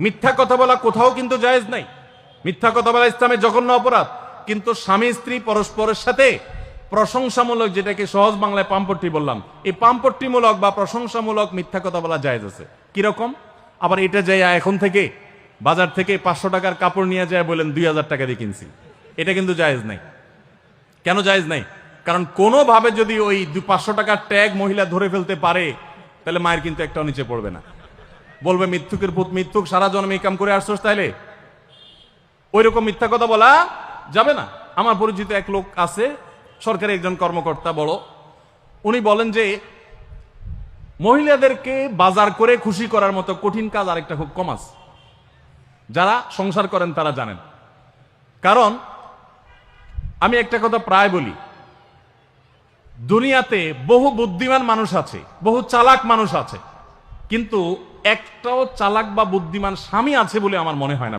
মিথ্যা কথা বলা কোথাও কিন্তু জায়েজ নাই। মিথ্যা কথা বলা ইসলামের জঘন্য অপরাধ। কিন্তু স্বামী স্ত্রী পরস্পরের সাথে প্রশংসামূলক, যেটাকে সহজ বাংলায় পাম্পট্টি বললাম, এই পাম্পট্টিমূলক বা প্রশংসামূলক মিথ্যা কথা বলা জায়েজ আছে। কিরকম? আবার এটা যাই এখন থেকে বাজার থেকে 500 টাকার কাপড় নিয়ে যায় বলেন 2000 টাকা দিয়ে কিনছি, এটা কিন্তু জায়েজ নাই। কেন জায়েজ নাই? কারণ কোনোভাবে যদি ওই 500 টাকার ট্যাগ মহিলা ধরে ফেলতে পারে, তাহলে মায়ের কিন্তু একটাও নিচে পড়বে না। বলবে মিথ্যুকের পুত মিথ্যুক, সারা জন্মে এই কাম করে আসছোস, তাইলে ওই রকম মিথ্যা কথা বলা যাবে না। আমার পরিচিত এক লোক আছে, সরকারি একজন কর্মকর্তা বড়, উনি বলেন যে মহিলাদেরকে বাজার করে খুশি করার মতো কঠিন কাজ আরেকটা খুব কম আছে। যারা সংসার করেন তারা জানেন। কারণ আমি একটা কথা প্রায় বলি, দুনিয়াতে বহু বুদ্ধিমান মানুষ আছে, বহু চালাক মানুষ আছে, কিন্তু একটাও চালাক বা বুদ্ধিমান স্বামী আছে বলে আমার মনে হয় না।